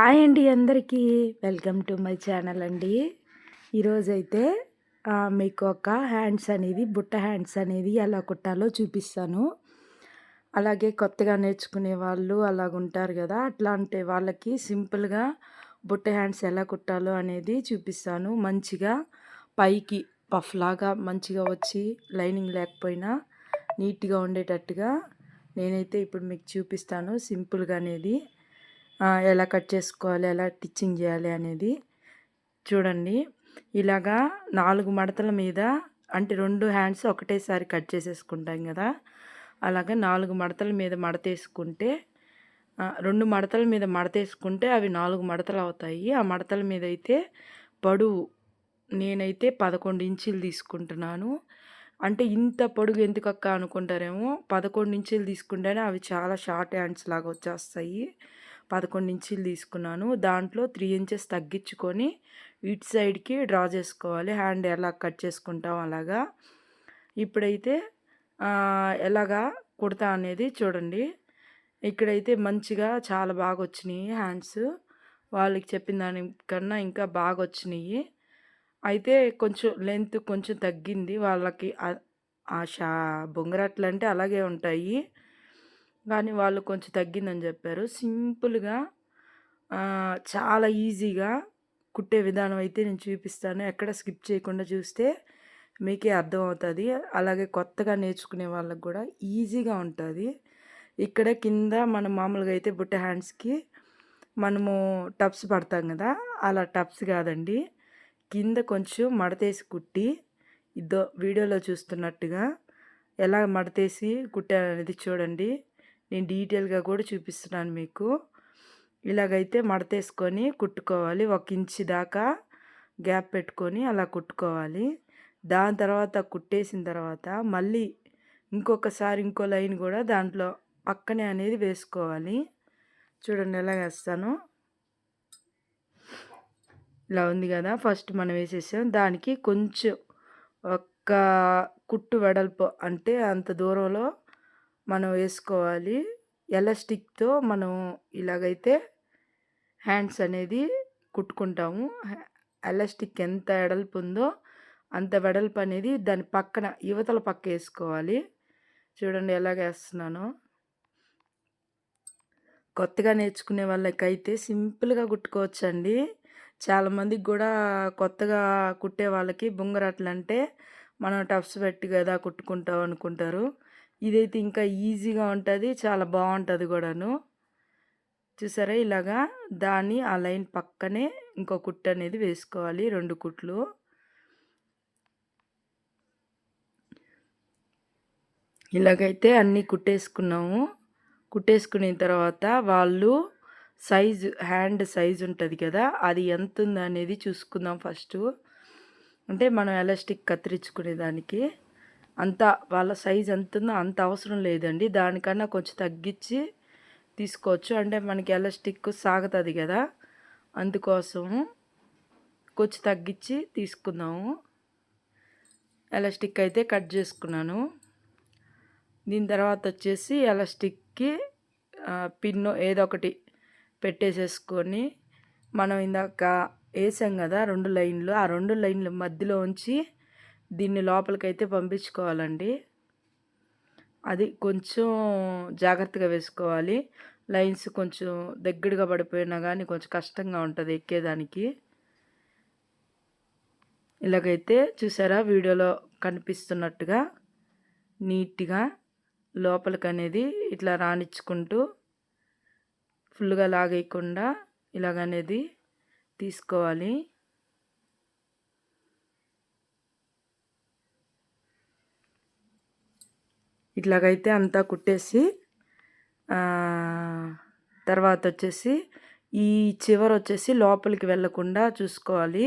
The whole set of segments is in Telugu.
హాయ్ అండి అందరికీ. వెల్కమ్ టు మై ఛానల్ అండి. ఈరోజైతే మీకు ఒక హ్యాండ్స్ అనేది బుట్ట హ్యాండ్స్ అనేది ఎలా కుట్టాలో చూపిస్తాను. అలాగే కొత్తగా నేర్చుకునే వాళ్ళు అలాగుంటారు కదా! అట్లాంటి వాళ్ళకి సింపుల్‌గా బుట్ట హ్యాండ్స్ ఎలా కుట్టాలో అనేది చూపిస్తాను. మంచిగా పైకి పఫ్‌లాగా మంచిగా వచ్చి లైనింగ్ లేకపోయినా నీట్‌గా ఉండేటట్టుగా నేనైతే ఇప్పుడు మీకు చూపిస్తాను సింపుల్‌గా అనేది. ఎలా కట్ చేసుకోవాలి, ఎలా స్టిచ్చింగ్ చేయాలి అనేది చూడండి. ఇలాగా 4 మడతల మీద అంటే 2 హ్యాండ్స్ ఒకటేసారి కట్ చేసేసుకుంటాం కదా! అలాగా 4 మడతల మీద మడతేసుకుంటే 2 మడతల మీద మడతేసుకుంటే అవి 4 మడతలు అవుతాయి. ఆ మడతల మీద అయితే పొడవు నేనైతే 11 ఇంచీలు తీసుకుంటున్నాను. అంటే ఇంత పొడుగు ఎందుకక్క అనుకుంటారేమో, 11 ఇంచీలు తీసుకుంటేనే అవి చాలా షార్ట్ హ్యాండ్స్ లాగా వచ్చేస్తాయి. 11 ఇంచీలు తీసుకున్నాను. దాంట్లో 3 ఇంచెస్ తగ్గించుకొని ఇటు సైడ్‌కి డ్రా చేసుకోవాలి. హ్యాండ్ ఎలా కట్ చేసుకుంటాం అలాగా. ఇప్పుడైతే ఎలాగా కుడతా అనేది చూడండి. ఇక్కడైతే మంచిగా చాలా బాగా వచ్చినాయి హ్యాండ్స్. వాళ్ళకి చెప్పిన దానికన్నా ఇంకా బాగా వచ్చినాయి. అయితే కొంచెం లెంత్ కొంచెం తగ్గింది వాళ్ళకి. ఆ బొంగరాట్లంటే అలాగే ఉంటాయి. కానీ వాళ్ళు కొంచెం తగ్గిందని చెప్పారు. సింపుల్‌గా చాలా ఈజీగా కుట్టే విధానం అయితే నేను చూపిస్తాను. ఎక్కడ స్కిప్ చేయకుండా చూస్తే మీకే అర్థమవుతుంది. అలాగే కొత్తగా నేర్చుకునే వాళ్ళకి కూడా ఈజీగా ఉంటుంది. ఇక్కడ కింద మనం మామూలుగా అయితే బుట్ట హ్యాండ్స్‌కి మనము టబ్స్ పడతాం కదా! అలా టబ్స్ కాదండి. కింద కొంచెం మడతేసి కుట్టి వీడియోలో చూస్తున్నట్టుగా ఎలా మడతేసి కుట్టాననేది చూడండి. నేను డీటెయిల్‌గా కూడా చూపిస్తున్నాను మీకు. ఇలాగైతే మడతేసుకొని కుట్టుకోవాలి. 1 ఇంచు దాకా గ్యాప్ పెట్టుకొని అలా కుట్టుకోవాలి. దాని తర్వాత కుట్టేసిన తర్వాత మళ్ళీ ఇంకొకసారి ఇంకో లైన్ కూడా దాంట్లో పక్కనే అనేది వేసుకోవాలి. చూడండి ఎలా వేస్తానో. ఇలా ఉంది కదా! ఫస్ట్ మనం వేసేసాం. దానికి కొంచెం ఒక్క కుట్టు వెడల్పు అంటే అంత దూరంలో మనం వేసుకోవాలి. ఎలాస్టిక్‌తో మనం ఇలాగైతే హ్యాండ్స్ అనేది కుట్టుకుంటాము. ఎలాస్టిక్ ఎంత వెడల్పు ఉందో అంత వెడల్పు అనేది దాని పక్కన యువతల పక్క వేసుకోవాలి. చూడండి ఎలాగేస్తున్నానో. కొత్తగా నేర్చుకునే వాళ్ళకైతే సింపుల్‌గా కుట్టుకోవచ్చండి. చాలామందికి కూడా కొత్తగా కుట్టే వాళ్ళకి బొంగరాట్లంటే మనం టఫ్స్ పెట్టి కదా కుట్టుకుంటాం అనుకుంటారు. ఇదైతే ఇంకా ఈజీగా ఉంటుంది. చాలా బాగుంటుంది కూడాను. చూసారా ఇలాగా దాన్ని ఆ లైన్ పక్కనే ఇంకో కుట్టు అనేది వేసుకోవాలి. 2 కుట్లు. ఇలాగైతే అన్నీ కుట్టేసుకున్నాము. కుట్టేసుకున్న తర్వాత వాళ్ళు హ్యాండ్ సైజు ఉంటుంది కదా! అది ఎంత ఉందనేది చూసుకుందాం ఫస్టు. అంటే మనం ఎలాస్టిక్ కత్తిరించుకునే దానికి అంత వాళ్ళ సైజ్ ఎంత ఉందో అంత అవసరం లేదండి. దానికన్నా కొంచెం తగ్గించి తీసుకోవచ్చు. అంటే మనకి ఎలాస్టిక్ సాగుతుంది కదా! అందుకోసము కొంచెం తగ్గించి తీసుకుందాము. ఎలాస్టిక్ అయితే కట్ చేసుకున్నాను. దీని తర్వాత వచ్చేసి ఎలాస్టిక్కి పిన్ను ఏదో ఒకటి పెట్టేసేసుకొని మనం ఇందాక వేసాం కదా 2 లైన్లు, ఆ 2 లైన్ల మధ్యలో ఉంచి దీన్ని లోపలికైతే పంపించుకోవాలండి. అది కొంచెం జాగ్రత్తగా వేసుకోవాలి. లైన్స్ కొంచెం దగ్గరగా పడిపోయినా కానీ కొంచెం కష్టంగా ఉంటుంది ఎక్కేదానికి. ఇలాగైతే చూసారా వీడియోలో కనిపిస్తున్నట్టుగా నీట్గా లోపలికి అనేది ఇట్లా రానిచ్చుకుంటూ ఫుల్గా లాగేయకుండా ఇలాగనేది తీసుకోవాలి. ఇట్లాగైతే అంతా కుట్టేసి తర్వాత వచ్చేసి ఈ చివర వచ్చేసి లోపలికి వెళ్ళకుండా చూసుకోవాలి.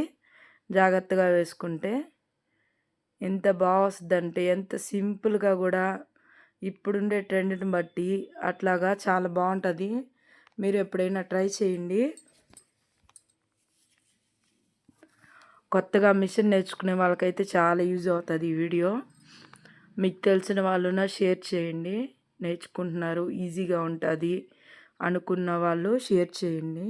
జాగ్రత్తగా వేసుకుంటే ఎంత బాగా వస్తుందంటే ఎంత సింపుల్గా కూడా ఇప్పుడుండే ట్రెండ్ని బట్టి అట్లాగా చాలా బాగుంటుంది. మీరు ఎప్పుడైనా ట్రై చేయండి. కొత్తగా మిషన్ నేర్చుకునే వాళ్ళకైతే చాలా యూజ్ అవుతుంది ఈ వీడియో. మీకు తెలిసిన వాళ్ళున్నా షేర్ చేయండి. నేర్చుకుంటున్నారు ఈజీగా ఉంటుంది అనుకున్న వాళ్ళు షేర్ చేయండి.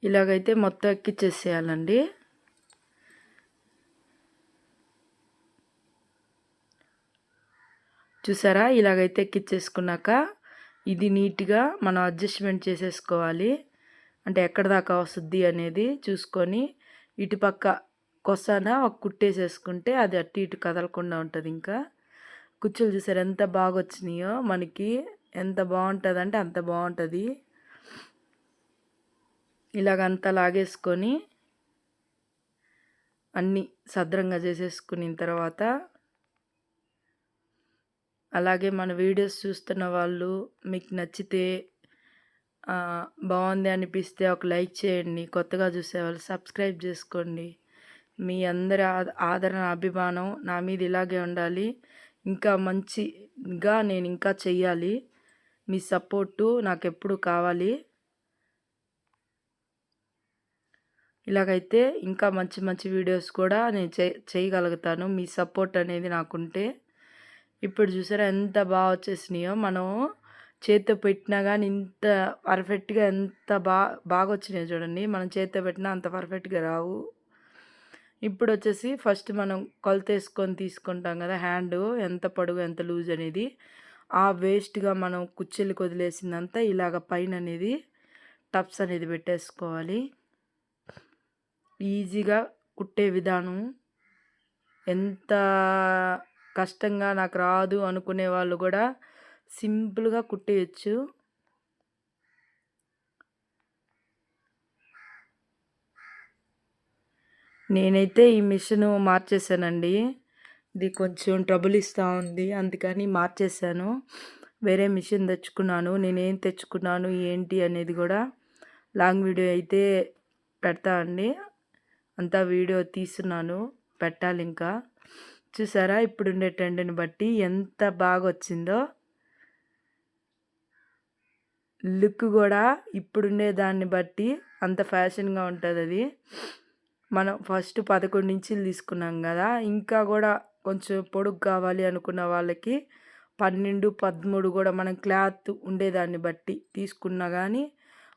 ఇలాగైతే మొత్తం ఎక్కిచ్చేసేయాలండి. చూసారా? ఇలాగైతే ఎక్కిచ్చేసుకున్నాక ఇది నీట్‌గా మనం అడ్జస్ట్‌మెంట్ చేసేసుకోవాలి. అంటే ఎక్కడి దాకా వస్తుంది అనేది చూసుకొని ఇటుపక్క కొసన ఒక కుట్టేసేసుకుంటే అది అటు ఇటు కదలకుండా ఉంటుంది. ఇంకా కుచ్చులు చూసారు ఎంత బాగా వచ్చినాయో, మనకి ఎంత బాగుంటుందంటే అంత బాగుంటుంది. ఇలాగంతా లాగేసుకొని అన్నీ సద్రంగా చేసేసుకున్న తర్వాత, అలాగే మన వీడియోస్ చూస్తున్న వాళ్ళు మీకు నచ్చితే బాగుంది అనిపిస్తే ఒక లైక్ చేయండి. కొత్తగా చూసేవాళ్ళు సబ్స్క్రైబ్ చేసుకోండి. మీ అందరి ఆదరణ అభిమానం నా మీద ఇలాగే ఉండాలి. ఇంకా మంచిగా నేను ఇంకా చెయ్యాలి. మీ సపోర్టు నాకెప్పుడు కావాలి. ఇలాగైతే ఇంకా మంచి మంచి వీడియోస్ కూడా నేను చేయగలుగుతాను మీ సపోర్ట్ అనేది నాకుంటే. ఇప్పుడు చూసారా ఎంత బాగా వచ్చేసినాయో. మనం చేత్తో పెట్టినా కానీ ఇంత పర్ఫెక్ట్గా ఎంత బాగా వచ్చినాయో చూడండి. మనం చేత్తో పెట్టినా అంత పర్ఫెక్ట్గా రావు. ఇప్పుడు వచ్చేసి ఫస్ట్ మనం కొలతేసుకొని తీసుకుంటాం కదా, హ్యాండ్ ఎంత పొడవు ఎంత లూజ్ అనేది. ఆ వేస్ట్గా మనం కుచ్చెళ్ళకి వదిలేసిందంతా ఇలాగ పైన అనేది టప్స్ అనేది పెట్టేసుకోవాలి. ఈజీగా కుట్టే విధానం. ఎంత కష్టంగా నాకు రాదు అనుకునే వాళ్ళు కూడా సింపుల్గా కుట్టేయచ్చు. నేనైతే ఈ మిషన్ మార్చేసానండి. ఇది కొంచెం ట్రబుల్ ఇస్తూ ఉంది, అందుకని మార్చేసాను. వేరే మిషన్ తెచ్చుకున్నాను. నేనేం తెచ్చుకున్నాను ఏంటి అనేది కూడా లాంగ్ వీడియో అయితే పెడతా అండి. అంతా వీడియో తీస్తున్నాను, పెట్టాలి ఇంకా. చూసారా ఇప్పుడుండే ట్రెండ్ని బట్టి ఎంత బాగా వచ్చిందో. లుక్ కూడా ఇప్పుడుండే దాన్ని బట్టి అంత ఫ్యాషన్గా ఉంటుంది అది. మనం ఫస్ట్ 11 ఇంచులు తీసుకున్నాం కదా, ఇంకా కూడా కొంచెం పొడుగు కావాలి అనుకున్న వాళ్ళకి 12, 13 కూడా మనం క్లాత్ ఉండేదాన్ని బట్టి తీసుకున్నా కానీ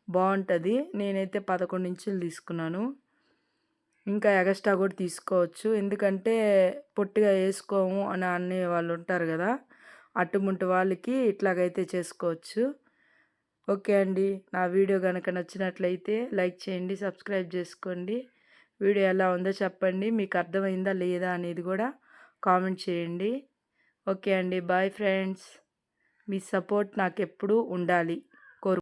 బాగుంటుంది. నేనైతే 11 ఇంచులు తీసుకున్నాను. ఇంకా ఎగస్ట్రా కూడా తీసుకోవచ్చు, ఎందుకంటే పొట్టిగా వేసుకోము అని అనే వాళ్ళు ఉంటారు కదా, అట్టుముంటి వాళ్ళకి ఇట్లాగైతే చేసుకోవచ్చు. ఓకే అండి, నా వీడియో కనుక నచ్చినట్లయితే లైక్ చేయండి, సబ్స్క్రైబ్ చేసుకోండి. వీడియో ఎలా ఉందో చెప్పండి, మీకు అర్థమైందా లేదా అనేది కూడా కామెంట్ చేయండి. ఓకే అండి, బాయ్ ఫ్రెండ్స్. మీ సపోర్ట్ నాకు ఎప్పుడూ ఉండాలి.